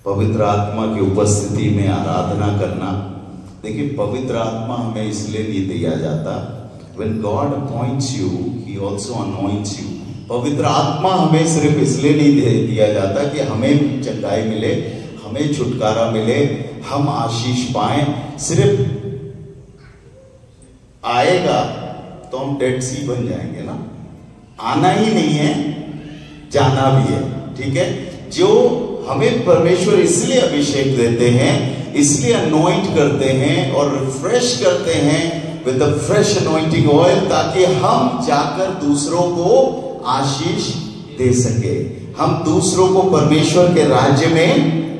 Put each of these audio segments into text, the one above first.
पवित्र आत्मा की उपस्थिति में आराधना करना। देखिए, पवित्र आत्मा हमें इसलिए नहीं दिया जाता। When God appoints you, He also anoints you. पवित्र आत्मा हमें सिर्फ इसलिए नहीं दिया जाता कि हमें चंगाई मिले, हमें छुटकारा मिले, हम आशीष पाएं। सिर्फ आएगा तो हम डेड सी बन जाएंगे ना। आना ही नहीं है, जाना भी है। ठीक है, जो हमें परमेश्वर इसलिए अभिषेक देते हैं, इसलिए अनॉइंट करते हैं और रिफ्रेश करते हैं with the fresh anointing oil, ताकि हम जाकर दूसरों को आशीष दे सके, हम दूसरों को परमेश्वर के राज्य में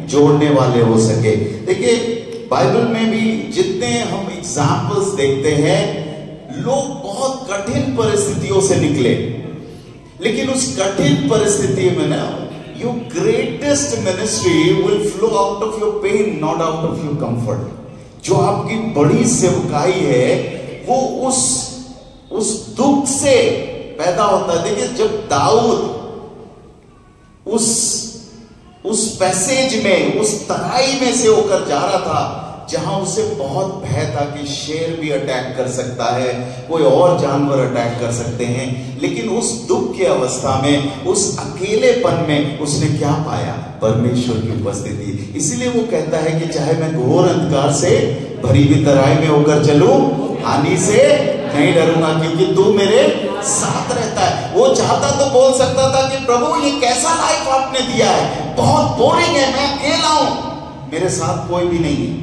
जोड़ने वाले हो सके। देखिए, बाइबल में भी जितने हम एग्जाम्पल्स देखते हैं, लोग बहुत कठिन परिस्थितियों से निकले, लेकिन उस कठिन परिस्थिति में ना, your greatest ministry will flow out of your pain, not out of your comfort. जो आपकी बड़ी सेवकाई है वो उस दुख से पैदा होता है। देखिए, जब दाऊद उस पैसेज में, उस तराई में से होकर जा रहा था, जहां उसे बहुत भय था कि शेर भी अटैक कर सकता है, कोई और जानवर अटैक कर सकते हैं, लेकिन उस दुख की अवस्था में, उस अकेलेपन में उसने क्या पाया? परमेश्वर की उपस्थिति। इसलिए वो कहता है कि चाहे मैं घोर अंधकार से भरी हुई तराई में होकर चलूं, हानि से नहीं डरूंगा, क्योंकि तू मेरे साथ रहता है। वो चाहता तो बोल सकता था कि प्रभु ये कैसा लाइफ आपने दिया है, बहुत बोरिंग है, मैं अकेला हूं, मेरे साथ कोई भी नहीं है।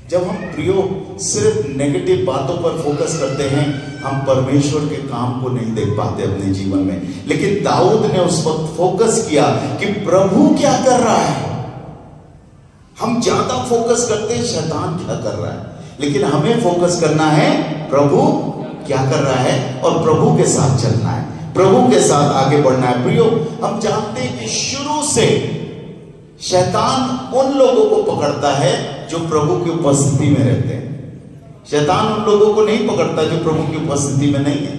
जब हम प्रियो सिर्फ नेगेटिव बातों पर फोकस करते हैं, हम परमेश्वर के काम को नहीं देख पाते अपने जीवन में। लेकिन दाऊद ने उस वक्त फोकस किया कि प्रभु क्या कर रहा है। हम ज्यादा फोकस करते हैं शैतान क्या कर रहा है, लेकिन हमें फोकस करना है प्रभु क्या कर रहा है और प्रभु के साथ चलना है, प्रभु के साथ आगे बढ़ना है। प्रियो, हम जानते हैं कि शुरू से शैतान उन लोगों को पकड़ता है जो प्रभु की उपस्थिति में रहते हैं। शैतान उन लोगों को नहीं पकड़ता जो प्रभु की उपस्थिति में नहीं है।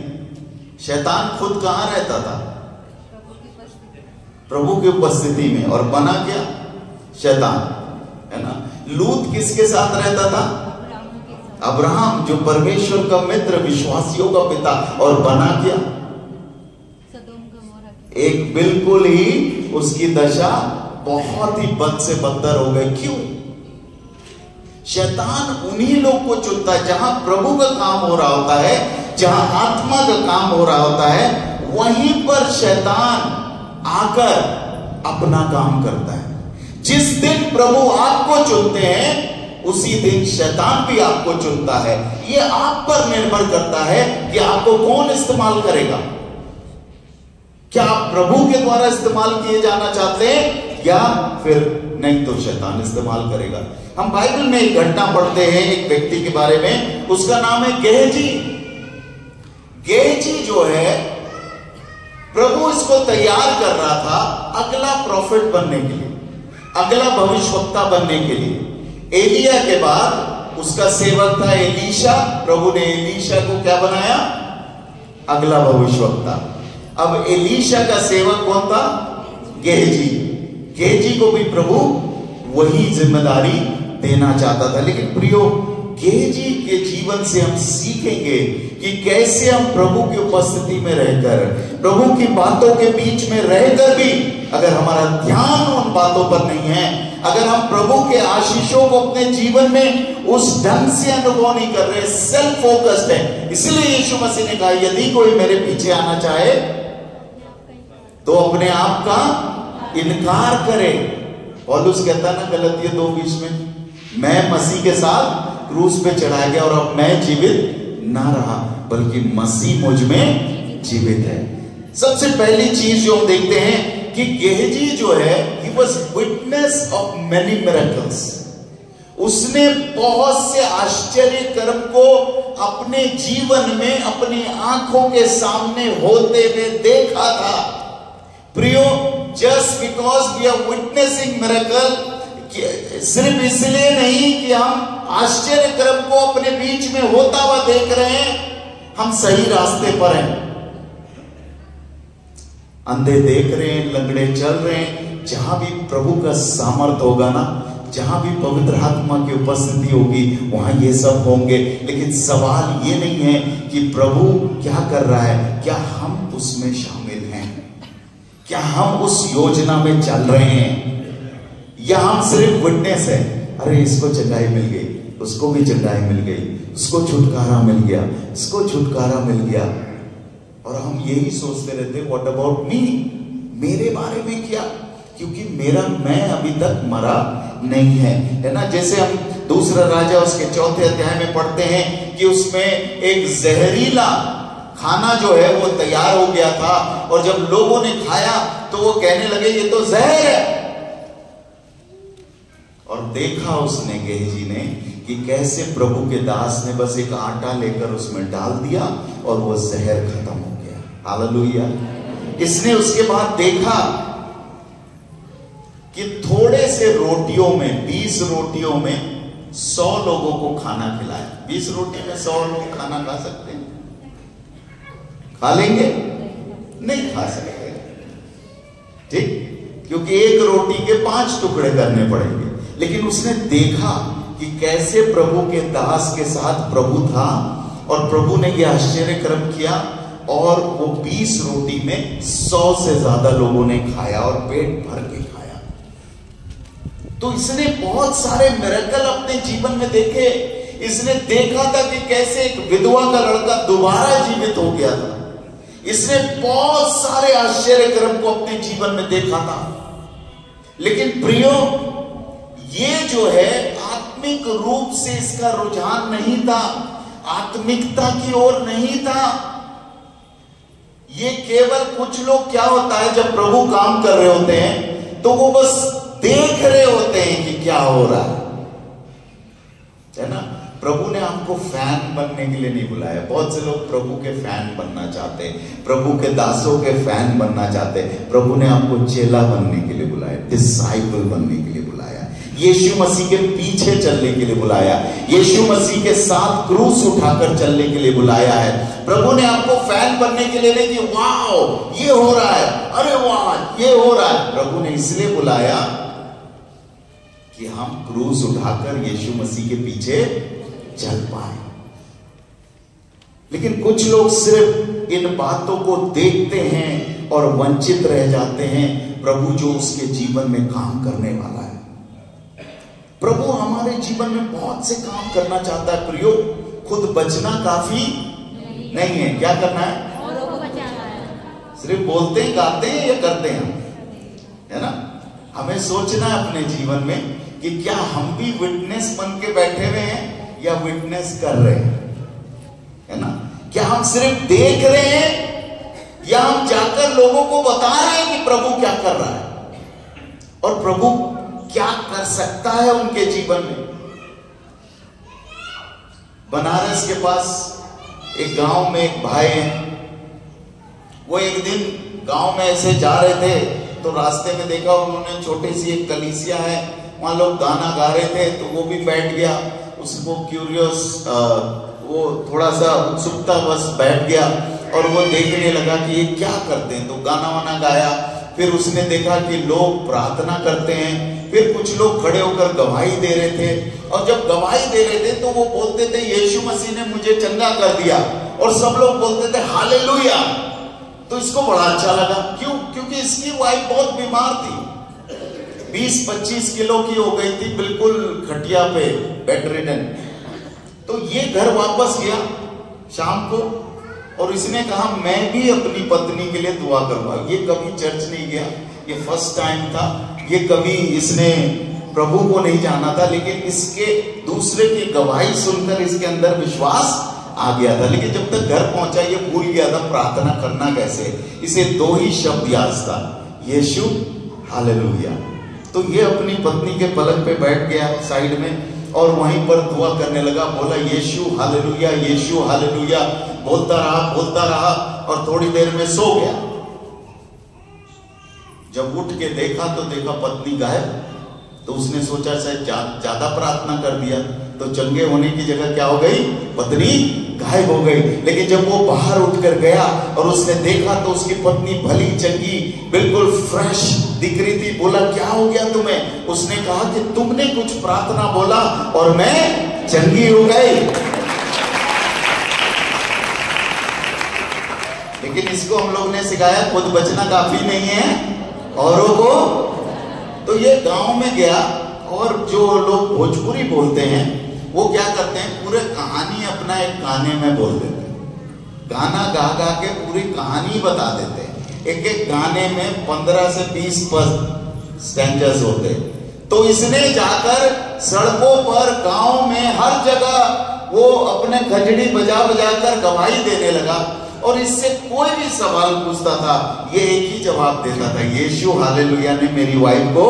शैतान खुद कहां रहता था? प्रभु की उपस्थिति में। और बना क्या? शैतान, है ना। लूत किसके साथ रहता था? अब्राहम, जो परमेश्वर का मित्र, विश्वासियों का पिता। और बना क्या? एक बिल्कुल ही उसकी दशा बहुत ही बद से बदतर हो गए। क्यों? शैतान उन्हीं लोग को चुनता है जहां प्रभु का काम हो रहा होता है, जहां आत्मा का काम हो रहा होता है, वहीं पर शैतान आकर अपना काम करता है। जिस दिन प्रभु आपको चुनते हैं, उसी दिन शैतान भी आपको चुनता है। यह आप पर निर्भर करता है कि आपको कौन इस्तेमाल करेगा। क्या आप प्रभु के द्वारा इस्तेमाल किए जाना चाहते हैं, या फिर नहीं तो शैतान इस्तेमाल करेगा। हम बाइबल में एक घटना पढ़ते हैं एक व्यक्ति के बारे में, उसका नाम है गेहजी। गेहजी जो है, प्रभु इसको तैयार कर रहा था अगला प्रॉफिट बनने के लिए, अगला भविष्यवक्ता बनने के लिए। एलिया के बाद उसका सेवक था एलीशा। प्रभु ने एलीशा को क्या बनाया? अगला भविष्यवक्ता। अब एलीशा का सेवक कौन था? गेहजी। गेहजी को भी प्रभु वही जिम्मेदारी देना चाहता था। लेकिन प्रियो, गेहजी के जीवन से हम सीखेंगे कि कैसे हम प्रभु की उपस्थिति में रहकर, प्रभु की बातों के बीच में रहकर भी अगर हमारा ध्यान उन बातों पर नहीं है, अगर हम प्रभु के आशीषों को अपने जीवन में उस ढंग से अनुभव नहीं कर रहे, सेल्फ फोकस्ड है। इसलिए यीशु मसीह ने कहा, यदि कोई मेरे पीछे आना चाहे तो अपने आप का इनकार करे। पौलुस कहता है ना गलतियों 2:20 में, मैं मसीह के साथ क्रूस पे चढ़ाया गया और अब मैं जीवित ना रहा, बल्कि मसीह मुझ में जीवित है। सबसे पहली चीज जो हम देखते हैं कि गेहजी जो है, he was witness of many miracles। उसने बहुत से आश्चर्य कर्म को अपने जीवन में अपनी आंखों के सामने होते हुए देखा था। Priyo, just because we are witnessing miracle, सिर्फ इसलिए नहीं कि हम आश्चर्य कर्म को अपने बीच में होता हुआ देख रहे हैं, हम सही रास्ते पर हैं। अंधे देख रहे हैं, लंगड़े चल रहे हैं, जहां भी प्रभु का सामर्थ होगा ना, जहां भी पवित्र आत्मा की उपस्थिति होगी, वहां ये सब होंगे। लेकिन सवाल ये नहीं है कि प्रभु क्या कर रहा है, क्या हम उसमें शामिल हैं, क्या हम उस योजना में चल रहे हैं, या हम सिर्फ विटनेस है। अरे इसको चंगाई मिल गई, उसको भी चंगाई मिल गई, उसको छुटकारा मिल गया, इसको छुटकारा मिल गया, और हम यही सोचते रहते व्हाट अबाउट मी, मेरे बारे में क्या, क्योंकि मेरा मैं अभी तक मरा नहीं है ना। जैसे हम दूसरा राजा उसके 4 अध्याय में पढ़ते हैं कि उसमें एक जहरीला खाना जो है वो तैयार हो गया था, और जब लोगों ने खाया तो वो कहने लगे ये तो जहर है। और देखा उसने, गेहजी ने, कि कैसे प्रभु के दास ने बस एक आटा लेकर उसमें डाल दिया और वो जहर खत्म हो गया। हालेलुया। इसने उसके बाद देखा कि थोड़े से रोटियों में, 20 रोटियों में 100 लोगों को खाना खिलाया। 20 रोटी में 100 लोग खाना खा सकते हैं? खा लेंगे? नहीं खा सकते, ठीक, क्योंकि एक रोटी के 5 टुकड़े करने पड़ेंगे। लेकिन उसने देखा कि कैसे प्रभु के दास के साथ प्रभु था, और प्रभु ने यह आश्चर्य कर्म किया, और वो 20 रोटी में 100 से ज्यादा लोगों ने खाया और पेट भर के खाया। तो इसने बहुत सारे मिरेकल अपने जीवन में देखे। इसने देखा था कि कैसे एक विधवा का लड़का दोबारा जीवित हो गया था। इसने बहुत सारे आश्चर्य कर्म को अपने जीवन में देखा था। लेकिन प्रियो, ये जो है आत्मिक रूप से इसका रुझान नहीं था, आत्मिकता की ओर नहीं था। ये केवल कुछ लोग, क्या होता है जब प्रभु काम कर रहे होते हैं तो वो बस देख रहे होते हैं कि क्या हो रहा है ना। प्रभु ने आपको फैन बनने के लिए नहीं बुलाया। बहुत से लोग प्रभु के फैन बनना चाहते हैं, प्रभु के दासों के फैन बनना चाहते हैं। प्रभु ने आपको चेला बनने के लिए बुलाया, डिसाइपल बनने के लिए बुलाया, यीशु मसीह के पीछे चलने के लिए बुलाया, यीशु मसीह के साथ क्रूस उठाकर चलने के लिए बुलाया है। प्रभु ने आपको फैन बनने के लिए नहीं कि वाह ये हो रहा है, अरे वाह ये हो रहा है। प्रभु ने इसलिए बुलाया कि हम क्रूस उठाकर यीशु मसीह के पीछे चल पाए। लेकिन कुछ लोग सिर्फ इन बातों को देखते हैं और वंचित रह जाते हैं प्रभु जो उसके जीवन में काम करने वाला है। प्रभु हमारे जीवन में बहुत से काम करना चाहता है प्रियो। खुद बचना काफी नहीं है, क्या करना है? औरों को बचाना है। सिर्फ बोलते हैं, गाते हैं या करते हैं, है ना। हमें सोचना है अपने जीवन में कि क्या हम भी विटनेस बन के बैठे हुए हैं या विटनेस कर रहे हैं, है ना। क्या हम सिर्फ देख रहे हैं या हम जाकर लोगों को बता रहे हैं कि प्रभु क्या कर रहा है और प्रभु क्या कर सकता है उनके जीवन में। बनारस के पास एक गांव में एक भाई है। वो एक दिन गांव में ऐसे जा रहे थे तो रास्ते में देखा उन्होंने छोटी सी एक कलीसिया है, वहां लोग गाना गा रहे थे तो वो भी बैठ गया। उसको क्यूरियस, वो थोड़ा सा उत्सुकता बस बैठ गया और वो देखने लगा कि ये क्या करते हैं। तो गाना वाना गाया। फिर उसने देखा कि लोग प्रार्थना करते हैं। फिर कुछ लोग खड़े होकर गवाही दे रहे थे, और जब गवाही दे रहे थे तो वो बोलते थे यीशु मसीह ने मुझे चंगा कर दिया, और सब लोग बोलते थे हालेलुया। तो इसको बड़ा अच्छा लगा। क्यों? क्योंकि इसकी वाइफ बहुत बीमार थी, 20-25 किलो की हो गई थी, बिल्कुल खटिया पे बेडरिडन। तो ये घर वापस गया शाम को और इसने कहा मैं भी अपनी पत्नी के लिए दुआ करूंगा। ये कभी चर्च नहीं गया, ये फर्स्ट टाइम था, ये कभी इसने प्रभु को नहीं जाना था, लेकिन इसके दूसरे की गवाही सुनकर इसके अंदर विश्वास आ गया था। लेकिन जब तक घर पहुंचा ये भूल गया था प्रार्थना करना कैसे। इसे 2 ही शब्द याद था, यीशु हालेलुया। तो ये अपनी पत्नी के पलंग पे बैठ गया साइड में और वहीं पर दुआ करने लगा। बोला यीशु हालेलुया, यीशु हालेलुया, बोलता रहा और थोड़ी देर में सो गया। जब उठ के देखा तो देखा पत्नी गायब, तो उसने सोचा शायद ज्यादा प्रार्थना कर दिया, तो चंगे होने की जगह क्या हो गई, पत्नी गायब हो गई। लेकिन जब वो बाहर उठकर गया और उसने देखा तो उसकी पत्नी भली चंगी बिल्कुल फ्रेश दिख रही थी। बोला क्या हो गया तुम्हें? उसने कहा कि तुमने कुछ प्रार्थना बोला और मैं चंगी हो गई। लेकिन इसको हम लोग ने सिखाया खुद बचना काफी नहीं है, औरों को। तो ये गांव में गया और जो लोग भोजपुरी बोलते हैं वो क्या करते हैं, पूरे कहानी अपना एक गाने में बोल देते हैं। गाना गा गा के पूरी कहानी बता देते हैं। एक एक गाने में 15 से 20 स्टैंजर्स होते हैं। तो इसने जाकर सड़कों पर, गांव में, हर जगह वो अपने खजड़ी बजा बजा कर गवाही देने लगा। और इससे कोई भी सवाल पूछता था ये एक ही जवाब देता था, यीशु हालेलुया ने मेरी वाइफ को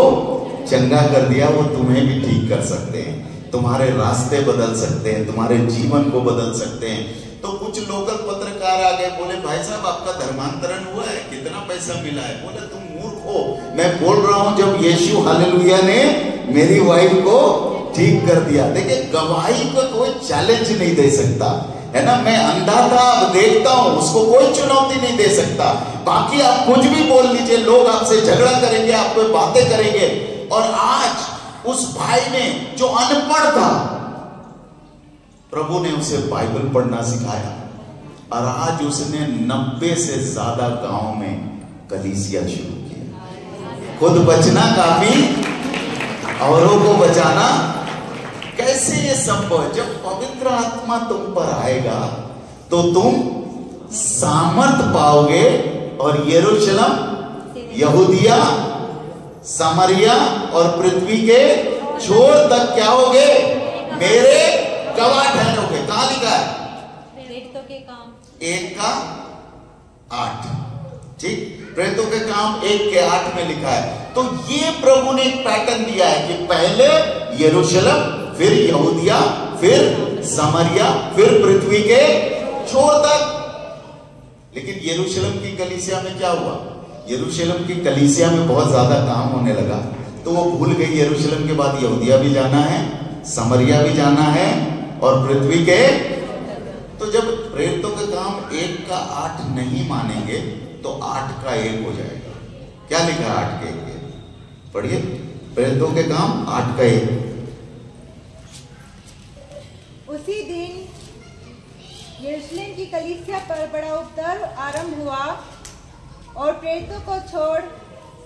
चंगा कर दिया, वो तुम्हें भी ठीक कर सकते हैं, तुम्हारे रास्ते बदल सकते हैं, तुम्हारे जीवन को बदल सकते हैं। तो कुछ लोकल पत्रकार आ गए, बोले भाई साहब आपका धर्मांतरण हुआ है, कितना पैसा मिला है? बोले तुम मूर्ख हो, मैं बोल रहा हूं जब यीशु हालेलुया ने मेरी वाइफ को ठीक कर दिया। देखिए गवाही को कोई चैलेंज नहीं दे सकता है ना। मैं अंधा था अब देखता हूं, उसको कोई चुनौती नहीं दे सकता। बाकी आप कुछ भी बोल लीजिए, लोग आपसे झगड़ा करेंगे, आपको बातें करेंगे। और आज उस भाई ने जो अनपढ़ था, प्रभु ने उसे बाइबल पढ़ना सिखाया और आज उसने 90 से ज्यादा गांव में कलीसिया शुरू किया। खुद बचना काफी, औरों को बचाना कैसे ये संभव? जब पवित्र आत्मा तुम पर आएगा तो तुम सामर्थ पाओगे और यरूशलेम, यहूदिया, सामरिया और पृथ्वी के छोर तक क्या होगे, मेरे गवाह ठहरोगे। कहां लिखा है? प्रेरितों के काम 1:8, ठीक। प्रेरितों के काम 1:8 में लिखा है। तो ये प्रभु ने एक पैटर्न दिया है कि पहले यरूशलेम, फिर यहूदिया, फिर सामरिया, फिर पृथ्वी के छोर तक। लेकिन यरूशलेम की कलीसिया में क्या हुआ? यरूशलेम की कलीसिया में बहुत ज्यादा काम होने लगा, तो वो भूल गई यरूशलेम के बाद यहूदिया भी जाना है, सामरिया भी जाना है और पृथ्वी के। तो जब प्रेरितों के काम 1:8 नहीं मानेंगे तो 8:1 हो जाएगा। क्या लिखा है 8:1? पढ़िए, प्रेरितों के काम 8:1। उसी दिन यरूशलेम की कलीसिया पर बड़ा उपद्रव आरंभ हुआ और प्रेरितों को छोड़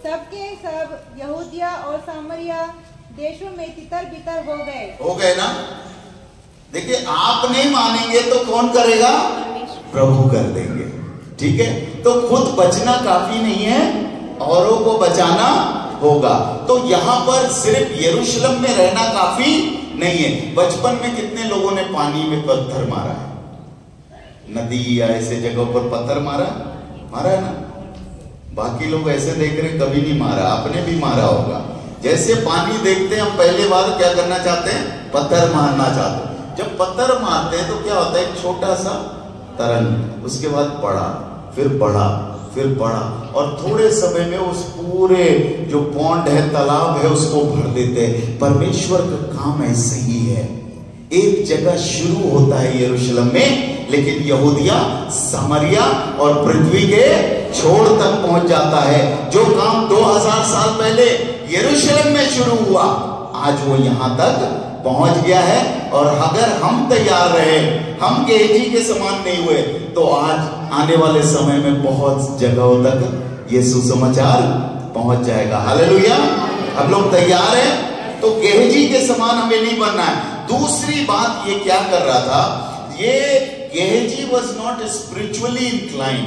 सबके सब यहूदिया और सामरिया देशों में तितर बितर हो गए ना। देखिए आप नहीं मानेंगे तो कौन करेगा? प्रभु कर देंगे, ठीक है। तो खुद बचना काफी नहीं है, औरों को बचाना होगा। तो यहां पर सिर्फ यरूशलेम में रहना काफी नहीं है। बचपन में कितने लोगों ने पानी में पत्थर मारा है? नदी या ऐसे जगहों पर पत्थर मारा है ना। बाकी लोग ऐसे देख रहे, कभी नहीं मारा, आपने भी मारा होगा। जैसे पानी देखते हैं हम पहले बार क्या करना चाहते हैं? पत्थर मारना चाहते हैं। जब पत्थर मारते हैं तो क्या होता है? एक छोटा सा तरंग, उसके बाद बड़ा, फिर बड़ा, फिर बड़ा, और थोड़े समय में उस पूरे जो पौंड है, तालाब है, उसको भर देते हैं। परमेश्वर का काम ऐसे ही है। एक जगह शुरू होता है यरूशलेम में, लेकिन यहूदिया, सामरिया और पृथ्वी के छोर तक पहुंच जाता है। जो काम 2000 साल पहले यरूशलेम में शुरू हुआ, आज वो यहां तक पहुंच गया है। और अगर हम तैयार रहे, हम गेहजी के समान नहीं हुए, तो आज आने वाले समय में बहुत जगहों तक ये सुसमाचार पहुंच जाएगा। हालेलुया। हम लोग तैयार हैं, तो गेहजी के समान हमें नहीं बनना है। दूसरी बात ये क्या कर रहा था? ये गेहजी वॉज नॉट स्पिरिचुअली इंक्लाइंड।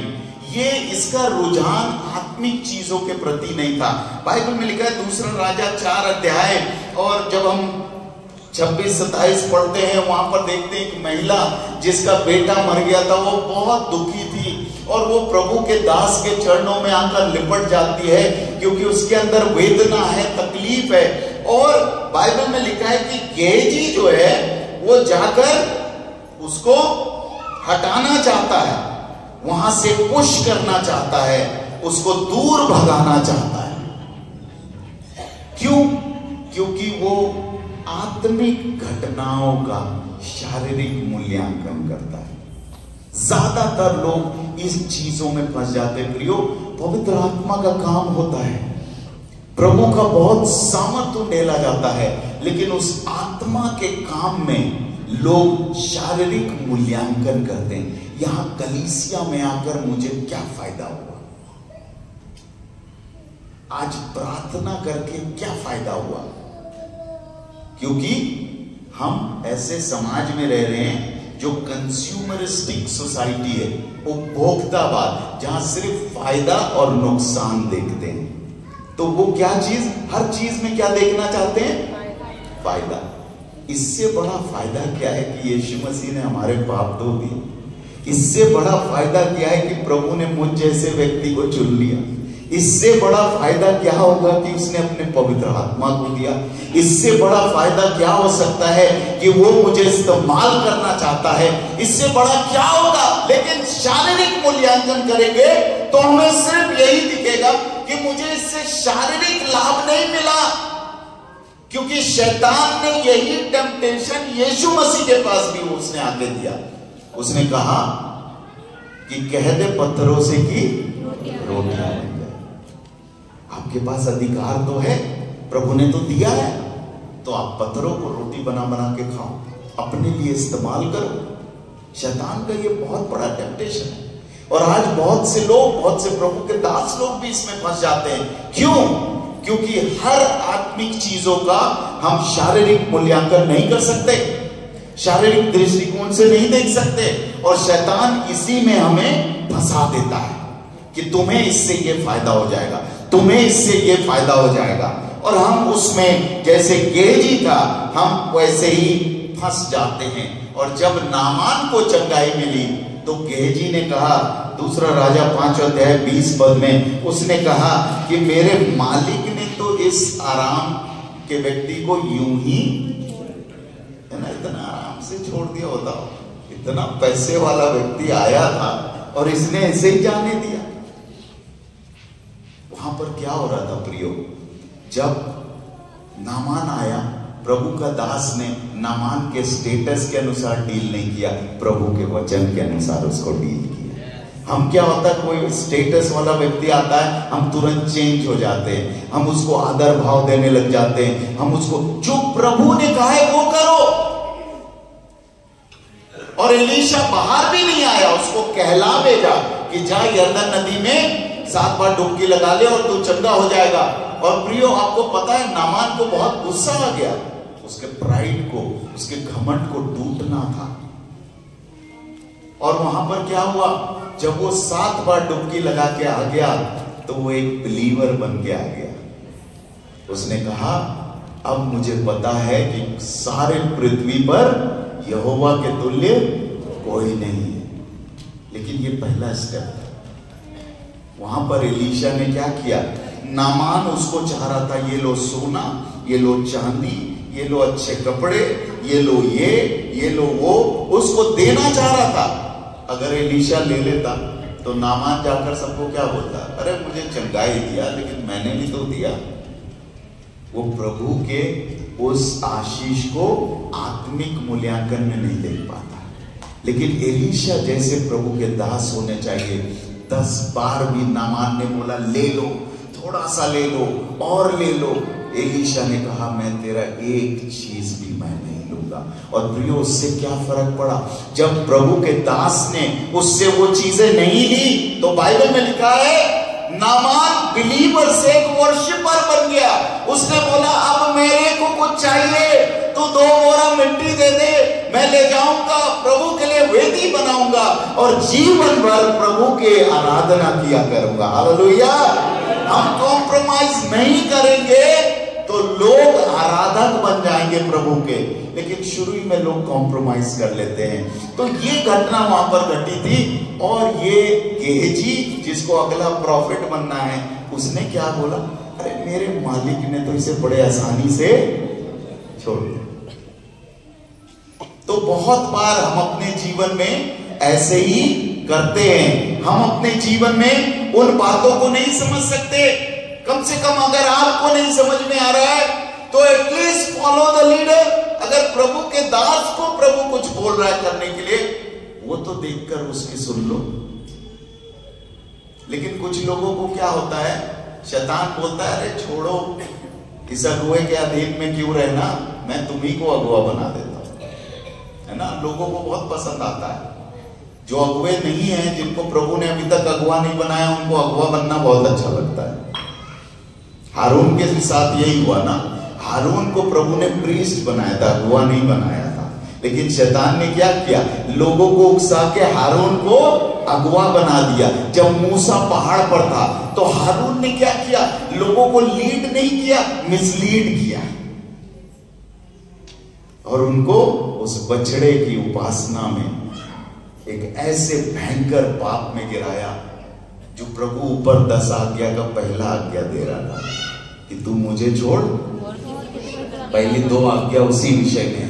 ये इसका रुझान आत्मिक चीजों के प्रति नहीं था। बाइबल में लिखा है 2 राजा 4 अध्याय, और जब हम 26-27 पढ़ते हैं, वहां पर देखते हैं एक महिला जिसका बेटा मर गया था, वो बहुत दुखी थी और वो प्रभु के दास के चरणों में आकर लिपट जाती है, क्योंकि उसके अंदर वेदना है, तकलीफ है। और बाइबल में लिखा है कि गेहजी जो है वो जाकर उसको हटाना चाहता है, वहां से पुश करना चाहता है, उसको दूर भगाना चाहता है। क्यों? क्योंकि वो आत्मिक घटनाओं का शारीरिक मूल्यांकन करता है। ज्यादातर लोग इस चीजों में फंस जाते हैं प्रियो। पवित्र आत्मा का काम होता है, प्रभु का बहुत सामर्थ्य ढेला जाता है, लेकिन उस आत्मा के काम में लोग शारीरिक मूल्यांकन करते हैं। यहां कलीसिया में आकर मुझे क्या फायदा हुआ, आज प्रार्थना करके क्या फायदा हुआ? क्योंकि हम ऐसे समाज में रह रहे हैं जो कंज्यूमरिस्टिक सोसाइटी है, उपभोक्तावाद, जहां सिर्फ फायदा और नुकसान देखते हैं। तो वो क्या चीज, हर चीज में क्या देखना चाहते हैं? फायदा। इससे बड़ा फायदा क्या है कि यीशु मसीह ने हमारे पाप धो दिए। इससे बड़ा फायदा क्या है कि प्रभु ने मुझ जैसे व्यक्ति को चुन लिया। इससे बड़ा फायदा क्या होगा कि उसने अपने पवित्र आत्मा को दिया। इससे बड़ा फायदा क्या हो सकता है कि वो मुझे इस्तेमाल करना चाहता है। इससे बड़ा क्या होगा? लेकिन शारीरिक मूल्यांकन करेंगे तो हमें सिर्फ यही दिखेगा कि मुझे इससे शारीरिक लाभ नहीं मिला, क्योंकि शैतान ने यही टेम्पटेशन यीशु मसीह के पास भी उसने आके दिया। उसने कहा कि कह दे पत्थरों से कि रोटियां बन जाए। आपके पास अधिकार तो है, प्रभु ने तो दिया है, तो आप पत्थरों को रोटी बना बना के खाओ, अपने लिए इस्तेमाल करो। शैतान का ये बहुत बड़ा टेम्पटेशन है। और आज बहुत से लोग, बहुत से प्रभु के दास लोग भी इसमें फंस जाते हैं। क्यों? क्योंकि हर आत्मिक चीजों का हम शारीरिक मूल्यांकन नहीं कर सकते, शारीरिक दृष्टिकोण से नहीं देख सकते, और शैतान इसी में हमें फंसा देता है कि तुम्हें इससे ये फायदा हो जाएगा, तुम्हें इससे ये फायदा हो जाएगा, और हम उसमें जैसे गेहजी था हम वैसे ही फंस जाते हैं। और जब नामान को चंगाई मिली तो गेहजी ने कहा, दूसरा राजा 5 अध्याय 20 पद में उसने कहा कि मेरे मालिक ने तो इस आराम के व्यक्ति को यूं ही, है ना, इतना आराम से छोड़ दिया होता। इतना पैसे वाला व्यक्ति आया था और इसने ऐसे ही जाने दिया। वहां पर क्या हो रहा था प्रियो? जब नामान आया, प्रभु का दास ने नामान के स्टेटस के अनुसार डील नहीं किया, प्रभु के वचन के अनुसार उसको डील किया। हम क्या होता है, कोई स्टेटस वाला व्यक्ति आता है, हम तुरंत चेंज हो जाते हैं, हम उसको आदर भाव देने लग जाते हैं, हम उसको जो प्रभु ने कहा है वो करो। और एलीशा बाहर भी नहीं आया, उसको कहला भेजा कि जा यरदन नदी में 7 बार डुबकी लगा ले और तू चंगा हो जाएगा। और प्रियो, आपको पता है नामान को बहुत गुस्सा आ गया, उसके प्राइड को, उसके घमंड को टूटना था। और वहां पर क्या हुआ, जब वो 7 बार डुबकी लगा के आ गया तो वो एक बिलीवर बन के आ गया। उसने कहा अब मुझे पता है कि सारे पृथ्वी पर यहोवा के तुल्य कोई नहीं है। लेकिन ये पहला स्टेप था। वहां पर एलीशा ने क्या किया, नामान उसको चाह रहा था, ये लो सोना, ये लो चांदी, ये लो अच्छे कपड़े, ये लो ये लो वो, उसको देना चाह रहा था। अगर एलीशा ले लेता तो नामान जाकर सबको क्या बोलता, अरे मुझे चंगाई दिया लेकिन मैंने भी तो दिया। वो प्रभु के उस आशीष को आत्मिक मूल्यांकन में नहीं देख पाता। लेकिन एलीशा जैसे प्रभु के दास होने चाहिए। 10 बार भी नामान ने बोला ले लो, थोड़ा सा ले लो और ले लो। एलीशा ने कहा मैं तेरा एक चीज भी मैं नहीं लूंगा। और प्रियो, उससे क्या फर्क पड़ा? जब प्रभु के दास ने उससे वो चीजें नहीं ली तो बाइबल में लिखा है नामान बिलीवर से एक वर्शिपर बन गया। उसने बोला अब मेरे को कुछ चाहिए, तू 2 बोरा मिट्टी दे दे, मैं ले जाऊंगा, प्रभु के लिए वेदी बनाऊंगा और जीवन भर प्रभु के आराधना किया करूंगा। हालेलुया। हम कॉम्प्रोमाइज नहीं करेंगे तो लोग आराधक बन जाएंगे प्रभु के, लेकिन शुरू ही में लोग कॉम्प्रोमाइज कर लेते हैं। तो ये घटना वहां पर घटी थी। और ये गेहजी जिसको अगला प्रॉफिट बनना है, उसने क्या बोला, अरे मेरे मालिक ने तो इसे बड़े आसानी से छोड़ दिया। तो बहुत बार हम अपने जीवन में ऐसे ही करते हैं। हम अपने जीवन में उन बातों को नहीं समझ सकते। कम से कम अगर आपको नहीं समझ में आ रहा है तो एटलीस्ट फॉलो द लीडर। अगर प्रभु के दास को प्रभु कुछ बोल रहा है करने के लिए, वो तो देखकर उसकी सुन लो। लेकिन कुछ लोगों को क्या होता है, शैतान बोलता है अरे छोड़ो, इस अगुए के अधीन में क्यों रहना, मैं तुम्ही को अगुआ बना देता हूं, है ना। लोगों को बहुत पसंद आता है। जो अगुए नहीं है, जिनको प्रभु ने अभी तक अगुआ नहीं बनाया, उनको अगुआ बनना बहुत अच्छा लगता है। हारून के साथ यही हुआ ना, हारून को प्रभु ने प्रीस्ट बनाया था, अगुआ नहीं बनाया था। लेकिन शैतान ने क्या किया, लोगों को उकसा के हारून को अगुआ बना दिया। जब मूसा पहाड़ पर था तो हारून ने क्या किया, लोगों को लीड नहीं किया, मिसलीड किया और उनको उस बछड़े की उपासना में एक ऐसे भयंकर पाप में गिराया जो प्रभु ऊपर 10 आज्ञा का पहला आज्ञा दे रहा था कि तू मुझे छोड़, पहली 2 आज्ञा उसी विषय में है।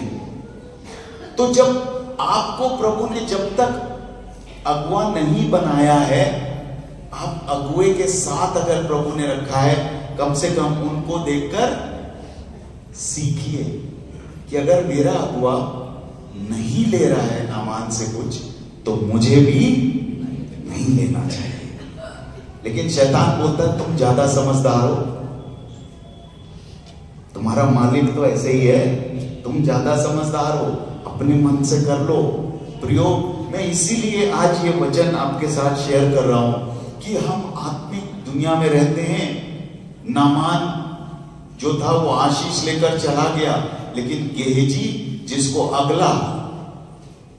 तो जब आपको प्रभु ने जब तक अगुआ नहीं बनाया है, आप अगुए के साथ अगर प्रभु ने रखा है, कम से कम उनको देखकर सीखिए कि अगर मेरा अगुआ नहीं ले रहा है नामान से कुछ, तो मुझे भी नहीं लेना चाहिए। लेकिन शैतान बोलता है तुम ज्यादा समझदार हो, तुम्हारा मालिक तो ऐसे ही है, तुम ज्यादा समझदार हो, अपने मन से कर लो। प्रियो, मैं इसीलिए आज ये वचन आपके साथ शेयर कर रहा हूं कि हम आत्मिक दुनिया में रहते हैं। नामान जो था वो आशीष लेकर चला गया, लेकिन गेहजी जिसको अगला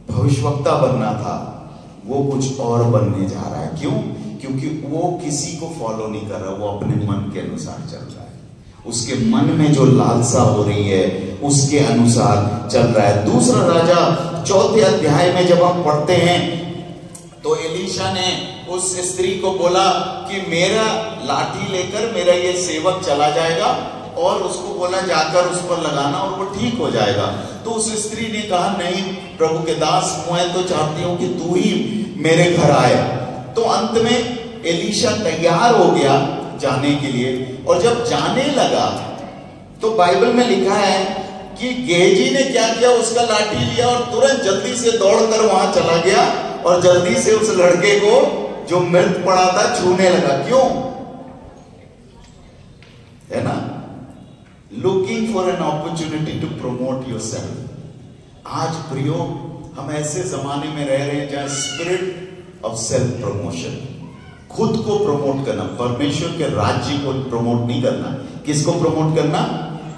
भविष्यवक्ता बनना था, वो कुछ और बनने जा रहा है। क्यों? क्योंकि वो किसी को फॉलो नहीं कर रहा, वो अपने मन के अनुसार चल रहा है। उसके मन में जो लालसा हो रही है उसके अनुसार चल रहा है। दूसरा राजा 4 अध्याय में जब हम पढ़ते हैं तो एलीशा ने उस स्त्री को बोला कि मेरा लाठी लेकर मेरा ये सेवक चला जाएगा, और उसको बोला जाकर उस पर लगाना और वो ठीक हो जाएगा। तो उस स्त्री ने कहा नहीं प्रभु के दास, मैं तो चाहती हूं कि तू ही मेरे घर आए। तो अंत में एलीशा तैयार हो गया जाने के लिए, और जब जाने लगा तो बाइबल में लिखा है कि गेहजी ने क्या किया, उसका लाठी लिया और तुरंत जल्दी से दौड़कर वहां चला गया और जल्दी से उस लड़के को जो मृत पड़ा था छूने लगा। क्यों? है ना, looking for an opportunity to promote yourself. आज प्रियो, हम ऐसे जमाने में रह रहे हैं जहां स्पिरिट ऑफ सेल्फ प्रमोशन, खुद को प्रमोट करना, परमेश्वर के राज्य को प्रमोट नहीं करना। किसको प्रमोट करना?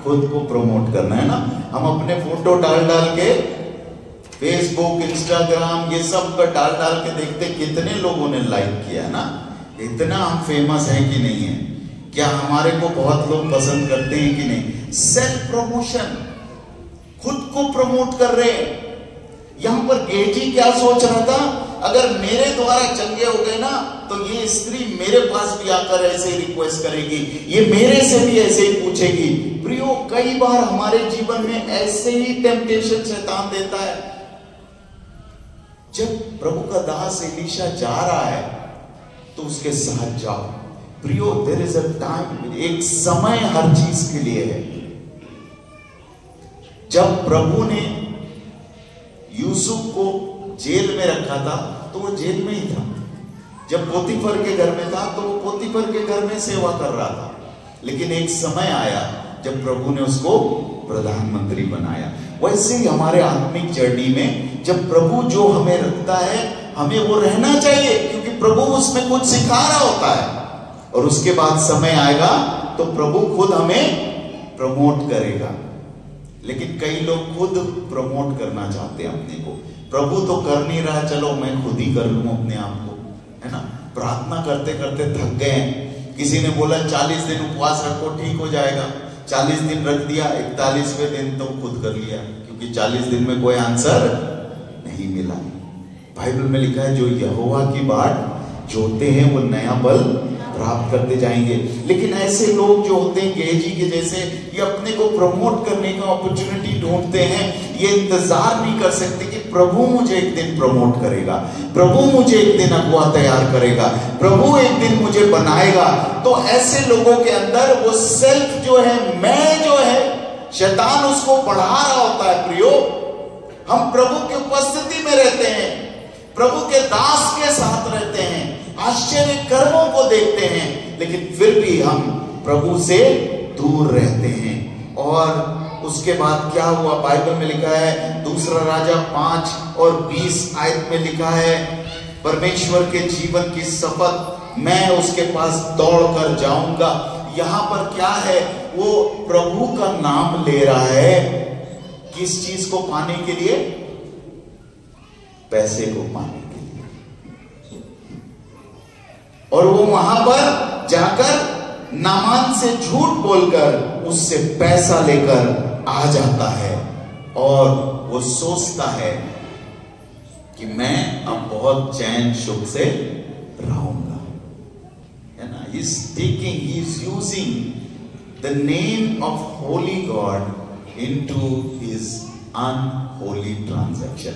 खुद को प्रमोट करना, है ना। हम अपने फोटो डाल डाल के फेसबुक, इंस्टाग्राम, ये सब पर डाल डाल के देखते कितने लोगों ने लाइक किया, ना। इतना हम फेमस हैं कि नहीं है, क्या हमारे को बहुत लोग पसंद करते हैं कि नहीं। सेल्फ प्रमोशन, खुद को प्रमोट कर रहे हैं। यहां पर गेहजी क्या सोच रहा था, अगर मेरे द्वारा चंगे हो गए ना तो ये स्त्री मेरे पास भी आकर ऐसे ही रिक्वेस्ट करेगी, ये मेरे से भी ऐसे ही पूछेगी। प्रियो, कई बार हमारे जीवन में ऐसे ही टेम्पटेशन शैतान देता है। जब प्रभु का दास एलीशा जा रहा है तो उसके साथ जाओ। प्रियो, देयर इज अ टाइम, एक समय हर चीज के लिए है। जब प्रभु ने यूसुफ को जेल में रखा था तो वो जेल में ही था। जब पोतीफर के घर में था तो वो पोतीफर के घर में सेवा कर रहा था। लेकिन एक समय आया जब प्रभु ने उसको प्रधानमंत्री बनाया। वैसे ही हमारे आत्मिक जर्नी में जब प्रभु जो हमें रखता है, हमें वो रहना चाहिए, क्योंकि प्रभु उसमें कुछ सिखा रहा होता है। और उसके बाद समय आएगा तो प्रभु खुद हमें प्रमोट करेगा। लेकिन कई लोग खुद प्रमोट करना चाहते हैं अपने को। प्रभु तो कर नहीं रहा, चलो मैं खुद ही कर लूं अपने आप को, है ना। प्रार्थना करते करते थक गए। किसी ने बोला 40 दिन उपवास रखो ठीक हो जाएगा, 40 दिन रख दिया, 41वें दिन तो खुद कर लिया, क्योंकि 40 दिन में कोई आंसर नहीं मिला। बाइबल में लिखा है जो यहोवा की बाट जोते हैं वो नया बल प्राप्त करते जाएंगे। लेकिन ऐसे लोग जो होते हैं गेहजी के जैसे, ये अपने को प्रमोट करने का अपॉर्चुनिटी ढूंढते हैं। ये इंतजार नहीं कर सकते कि प्रभु मुझे एक दिन प्रमोट करेगा, प्रभु मुझे एक दिन अगुआ तैयार करेगा, प्रभु एक दिन मुझे बनाएगा। तो ऐसे लोगों के अंदर वो सेल्फ जो है, मैं जो है, शैतान उसको बढ़ा रहा होता है। प्रियो, हम प्रभु की उपस्थिति में रहते हैं, प्रभु के दास के साथ रहते हैं, आश्चर्य कर्मों को देखते हैं, लेकिन फिर भी हम प्रभु से दूर रहते हैं। और उसके बाद क्या हुआ? बाइबल में लिखा है, दूसरा राजा 5 और 20 आयत में लिखा है, परमेश्वर के जीवन की शपथ, मैं उसके पास दौड़कर जाऊंगा। यहां पर क्या है? वो प्रभु का नाम ले रहा है। किस चीज को पाने के लिए? पैसे को पाने के लिए। और वो वहां पर जाकर नामान से झूठ बोलकर उससे पैसा लेकर आ जाता है और वो सोचता है कि मैं अब बहुत चैन सुख से रहूंगा, है ना। He is using the name of holy God into his unholy transaction,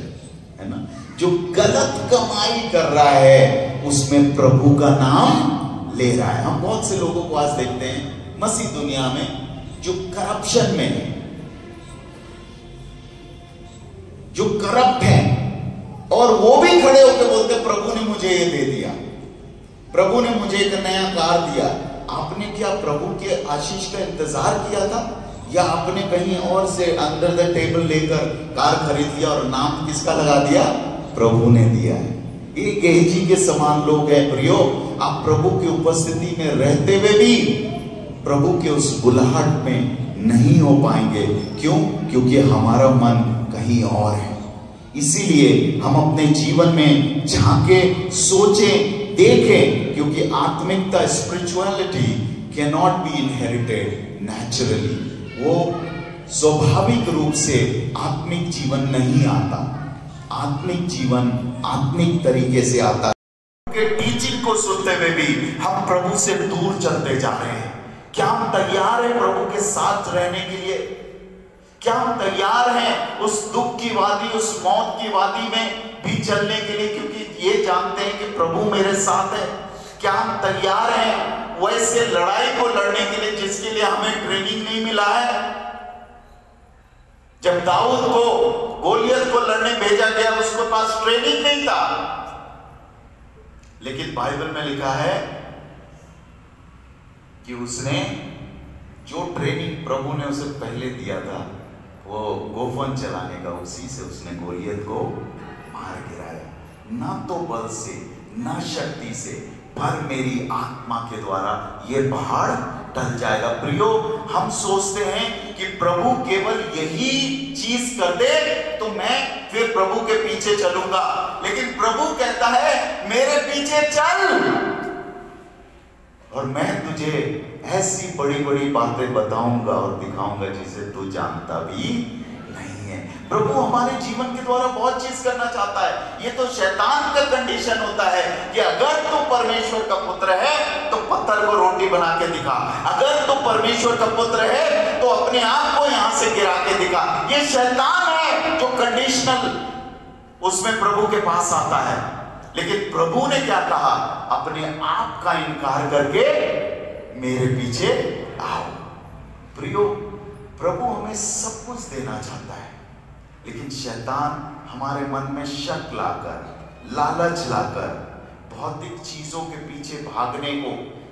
है ना। जो गलत कमाई कर रहा है उसमें प्रभु का नाम ले रहा है। हम बहुत से लोगों को आज देखते हैं मसीह दुनिया में जो करप्शन में है, जो करप्ट है, और वो भी खड़े होकर बोलते प्रभु ने मुझे ये दे दिया, प्रभु ने मुझे एक नया कार दिया। आपने क्या प्रभु के आशीष का इंतजार किया था, या आपने कहीं और से अंडर द टेबल लेकर कार खरीद लिया और नाम किसका लगा दिया? प्रभु ने दिया है। ये गेहजी के समान लोग हैं प्रियो। आप प्रभु की उपस्थिति में रहते हुए भी प्रभु के उस बुलाहट में नहीं हो पाएंगे। क्यों? क्योंकि हमारा मन कहीं और है। इसीलिए हम अपने जीवन में झांके, सोचें, देखें, क्योंकि आत्मिकता, spirituality can not be inherited naturally. वो स्वाभाविक रूप से आत्मिक जीवन नहीं आता। आत्मिक जीवन आत्मिक तरीके से आता है। के टीचिंग को सुनते हुए भी हम प्रभु से दूर चलते जा रहे हैं। क्या हम तैयार हैं प्रभु के साथ रहने के लिए? क्या हम तैयार हैं उस दुख की वादी, उस मौत की वादी में भी चलने के लिए, क्योंकि ये जानते हैं कि प्रभु मेरे साथ है? क्या हम तैयार हैं वैसे लड़ाई को लड़ने के लिए जिसके लिए हमें ट्रेनिंग नहीं मिला है? जब दाऊद को गोलियत को लड़ने भेजा गया, उसके पास ट्रेनिंग नहीं था, लेकिन बाइबल में लिखा है कि उसने जो ट्रेनिंग प्रभु ने उसे पहले दिया था, वो गोफन चलाने का, उसी से उसने गोलियत को मार गिराया। ना तो बल से, ना शक्ति से, पर मेरी आत्मा के द्वारा ये पहाड़ टल जाएगा। प्रियो, हम सोचते हैं कि प्रभु केवल यही चीज कर दे तो मैं फिर प्रभु के पीछे चलूंगा, लेकिन प्रभु कहता है मेरे पीछे चल और मैं तुझे ऐसी बड़ी बड़ी बातें बताऊंगा और दिखाऊंगा जिसे तू जानता भी नहीं है। प्रभु हमारे जीवन के द्वारा बहुत चीज करना चाहता है। ये तो शैतान का कंडीशन होता है कि अगर तू परमेश्वर का पुत्र है तो पत्थर को रोटी बना के दिखा, अगर तू परमेश्वर का पुत्र है तो अपने आप को यहां से गिरा के दिखा। ये शैतान है जो कंडीशनल उसमें प्रभु के पास आता है। लेकिन प्रभु ने क्या कहा? अपने आप का इनकार करके मेरे पीछे आओ। प्रियो, प्रभु हमें सब कुछ देना चाहता है, लेकिन शैतान हमारे मन में शक लाकर, लालच लाकर, भौतिक चीजों के पीछे भागने को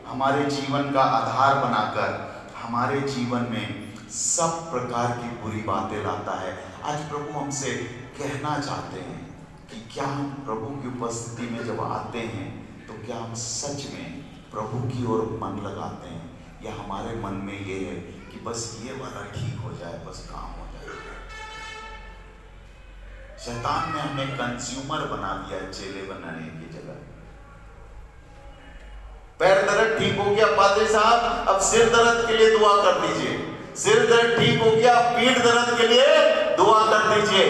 हमारे जीवन का आधार बनाकर हमारे जीवन में सब प्रकार की बुरी बातें लाता है। आज प्रभु हमसे कहना चाहते हैं कि क्या हम प्रभु की उपस्थिति में जब आते हैं तो क्या हम सच में प्रभु की ओर मन लगाते हैं, या हमारे मन में ये है कि बस ये वाला ठीक हो जाए, बस काम हो जाए। शैतान ने हमें कंज्यूमर बना दिया है चेले बनाने की जगह। पैर दर्द ठीक हो गया पादरी साहब, अब सिर दर्द के लिए दुआ कर दीजिए। सिर दर्द ठीक हो गया, पीठ दर्द के लिए दुआ कर दीजिए।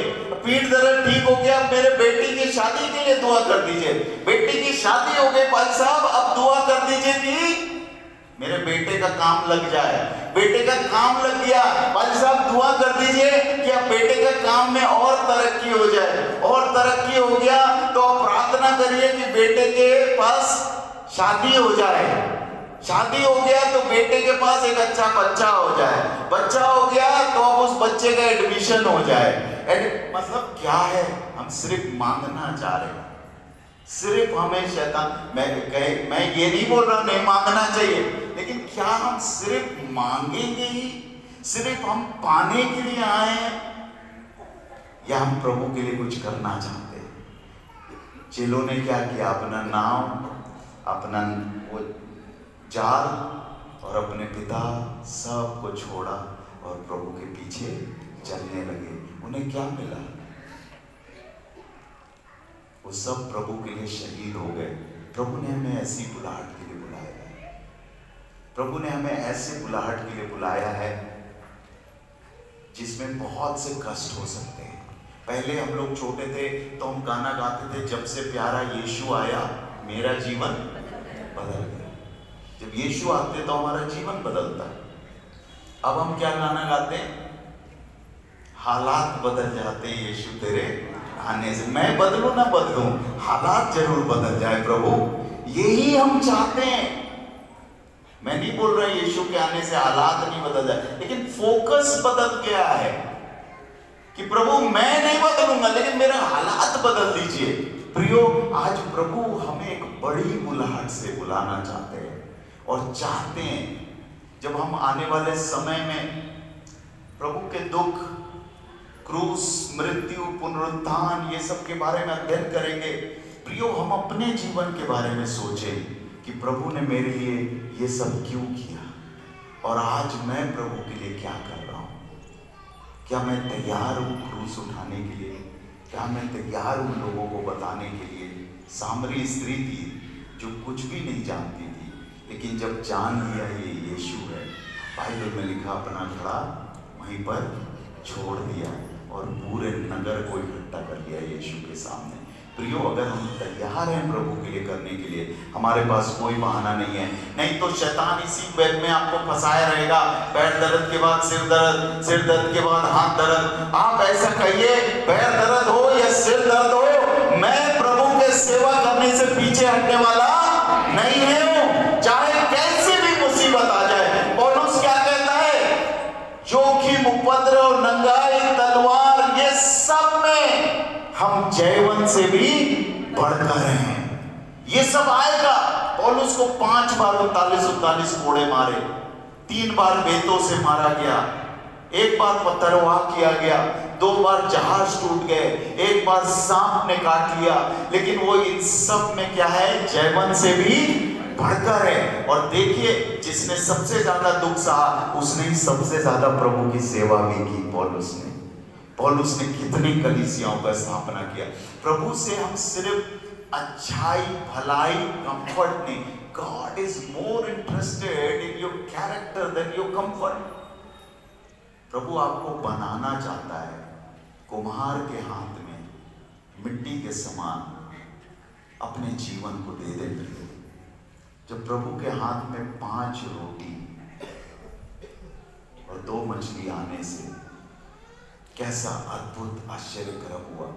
पीठ दर्द ठीक हो गया, मेरे बेटी की शादी के लिए दुआ कर दीजिए। बेटी की शादी हो गई भाई साहब, अब दुआ कर दीजिए कि मेरे बेटे का काम लग जाए। बेटे का काम लग गया भाई साहब, दुआ कर दीजिए कि अब बेटे का काम में और तरक्की हो जाए। और तरक्की हो गया तो प्रार्थना करिए कि बेटे के पास शादी हो जाए। शादी हो गया तो बेटे के पास एक अच्छा बच्चा हो जाए, बच्चा हो गया तो अब उस बच्चे का एडमिशन हो जाए। मतलब क्या है, हम सिर्फ मांगना चाह रहे हैं, सिर्फ हमें शैतान, मैं ये नहीं बोल रहा नहीं मांगना चाहिए, लेकिन क्या हम सिर्फ मांगेंगे ही, सिर्फ हम पाने के लिए आए हैं, या हम प्रभु के लिए कुछ करना चाहते हैं? चेलों ने क्या किया, अपना नाव, अपना वो जाल और अपने पिता सब को छोड़ा और प्रभु के पीछे चलने लगे। उन्हें क्या मिला? वो सब प्रभु के लिए शहीद हो गए। प्रभु ने हमें ऐसी बुलाहट के लिए बुलाया है, प्रभु ने हमें ऐसे बुलाहट के लिए बुलाया है जिसमें बहुत से कष्ट हो सकते हैं। पहले हम लोग छोटे थे तो हम गाना गाते थे, जब से प्यारा यीशु आया मेरा जीवन बदल गया। जब यीशु आते तो हमारा जीवन बदलता है। अब हम क्या गाना गाते हैं? हालात बदल जाते हैं यीशु तेरे आने से। मैं बदलूं ना बदलूं, हालात जरूर बदल जाए प्रभु, यही हम चाहते हैं। मैं नहीं बोल रहा यीशु के आने से हालात नहीं बदल जाए, लेकिन फोकस बदल गया है कि प्रभु मैं नहीं बदलूंगा लेकिन मेरा हालात बदल दीजिए। प्रियो, आज प्रभु हमें एक बड़ी बुलाहट से बुलाना चाहते हैं और चाहते हैं जब हम आने वाले समय में प्रभु के दुख, क्रूस, मृत्यु, पुनरुत्थान, ये सब के बारे में अध्ययन करेंगे। प्रियो, हम अपने जीवन के बारे में सोचें कि प्रभु ने मेरे लिए ये सब क्यों किया और आज मैं प्रभु के लिए क्या कर रहा हूं। क्या मैं तैयार हूं क्रूस उठाने के लिए? क्या मैं तैयार हूं लोगों को बताने के लिए? सामरी स्त्री थी जो कुछ भी नहीं जानती थी, लेकिन जब जान लिया ये यीशु है, बाइबल में लिखा अपना घड़ा वहीं पर छोड़ दिया और पूरे नगर को इकट्ठा कर लिया यीशु के सामने। प्रियो, अगर हम तैयार हैं प्रभु के लिए करने के लिए, हमारे पास कोई बहाना नहीं है। नहीं तो शैतान इसी वेब में आपको फंसाया रहेगा, पैर दर्द के बाद सिर दर्द, सिर दर्द के बाद हाथ दर्द। आप ऐसा कहिए, पैर दर्द हो या सिर दर्द हो, मैं प्रभु के सेवा करने से पीछे हटने वाला नहीं है, चाहे कैसी भी मुसीबत आ जाए। पौलुस क्या कहता है? जोखिम, उपद्रव, नंगाई, तलवार, ये सब में हम जयवंत से भी बढ़कर हैं। ये सब आएगा। पौलुस को 5 बार 39 कोड़े मारे, 3 बार बेतों से मारा गया, 1 बार पत्थरवाह किया गया, 2 बार जहाज टूट गए, 1 बार सांप ने काट लिया, लेकिन वो इन सब में क्या है? जयवंत से भी बढ़कर है। और देखिए, जिसने सबसे ज्यादा दुख सहा उसने ही सबसे ज्यादा प्रभु की सेवा भी की। पौलुस ने कितनी कलीसियाओं का स्थापना किया। प्रभु से हम सिर्फ अच्छाई, भलाई, कंफर्ट नहीं, God is more interested in your character than your comfort. प्रभु आपको बनाना चाहता है कुम्हार के हाथ में मिट्टी के समान अपने जीवन को दे दे। जब प्रभु के हाथ में 5 रोटी और 2 मछली आने से कैसा अद्भुत आश्चर्यकर हुआ।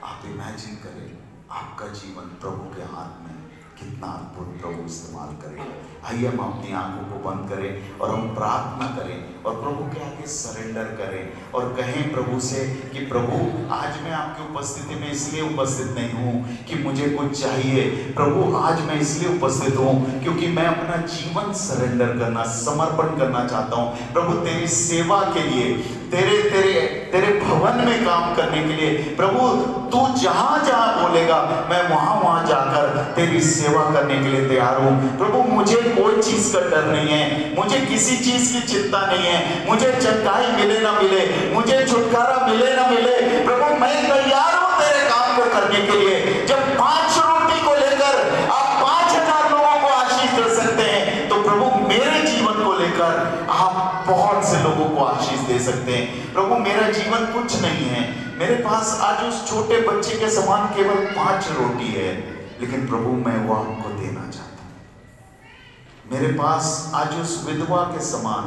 आप इमेजिन करें आपका जीवन प्रभु के हाथ में, कितना अद्भुत प्रभु इस्तेमाल करेगा। आइए हम अपनी आंखों को बंद करें और हम प्रार्थना करें और प्रभु के आगे सरेंडर करें और कहें प्रभु से कि प्रभु, आज मैं आपकी उपस्थिति में इसलिए उपस्थित नहीं हूँ कि मुझे कुछ चाहिए। प्रभु, आज मैं इसलिए उपस्थित हूँ क्योंकि मैं अपना जीवन सरेंडर करना, समर्पण करना चाहता हूँ प्रभु, तेरी सेवा के लिए, तेरे तेरे तेरे भवन में काम करने के लिए। प्रभु, तू जहां जहां बोलेगा मैं वहां वहां जाकर तेरी सेवा करने के लिए तैयार हूं। प्रभु, मुझे कोई चीज का डर नहीं है, मुझे किसी चीज की चिंता नहीं है, मुझे चंगाई मिले ना मिले, मुझे छुटकारा मिले ना मिले, प्रभु मैं तैयार हूं तेरे काम को करने के लिए। जब 5 रोटी को लेकर आप 5000 लोगों को आशीष दे सकते हैं, तो प्रभु मेरे जीवन को लेकर आप बहुत से लोगों को आशीष दे सकते हैं। प्रभु, मेरा जीवन कुछ नहीं है, मेरे पास आज उस छोटे बच्चे के समान केवल 5 रोटी है, लेकिन प्रभु मैं वो आपको देना चाहता हूं। मेरे पास आज उस विधवा के समान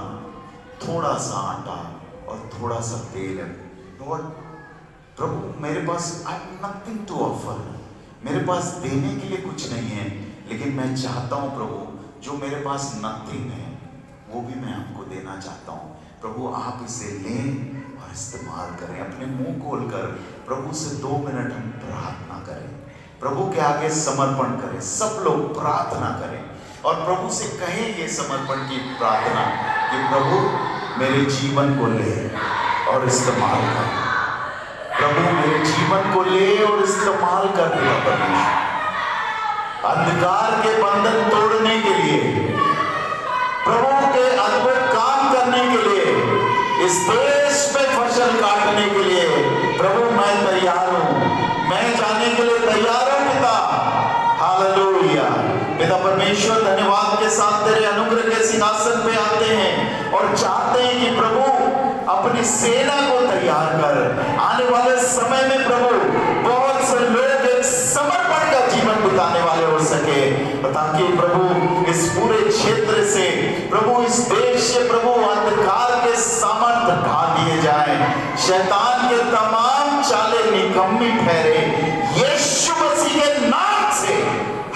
थोड़ा सा आटा और थोड़ा सा तेल है। लॉर्ड, प्रभु मेरे पास I have nothing to offer, मेरे पास देने के लिए कुछ नहीं है, लेकिन मैं चाहता हूं प्रभु जो मेरे पास नथिंग है वो भी मैं आपको देना चाहता हूँ। प्रभु आप इसे लें और इस्तेमाल करें। अपने मुंह खोलकर प्रभु से 2 मिनट हम प्रार्थना करें, प्रभु के आगे समर्पण करें। सब लोग प्रार्थना करें और प्रभु से कहें ये समर्पण की प्रार्थना कि प्रभु मेरे जीवन को ले और इस्तेमाल कर। प्रभु मेरे जीवन को ले और इस्तेमाल कर देगा परमेश्वर। अंधकार के बंधन तोड़ने के लिए, प्रभु के अद्भुत काम करने के लिए, इस देश में फसल काटने के लिए प्रभु मैं तैयार हूं, मैं जाने के लिए तैयार हूं पिता। हालेलुया। पिता परमेश्वर धन्यवाद के साथ तेरे अनुग्रह के सिंहासन पे आते हैं और चाहते हैं कि प्रभु अपनी सेना को तैयार कर। आने वाले समय में प्रभु बहुत से लोग एक समर्पण का जीवन बिताने वाले हो सके, ताकि प्रभु इस पूरे क्षेत्र से, प्रभु इस देश से प्रभु अंधकार के सामर्थ ढा दिए जाए, शैतान के तमाम चाले निकम्मी ठहरे। यीशु मसीह के नाम से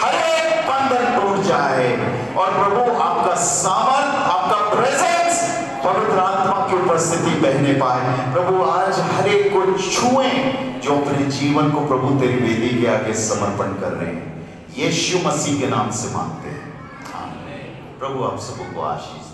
हर एक बंधन टूट जाए और प्रभु आपका सामर्थ, आपका प्रेजेंस, पवित्र आत्मा की उपस्थिति बहने पाए। प्रभु आज हर एक को छुएं जो अपने जीवन को प्रभु तेरी वेदी के आगे समर्पण कर रहे हैं। यीशु मसीह के नाम से मांगते हैं, आमीन। प्रभु आप सबको आशीष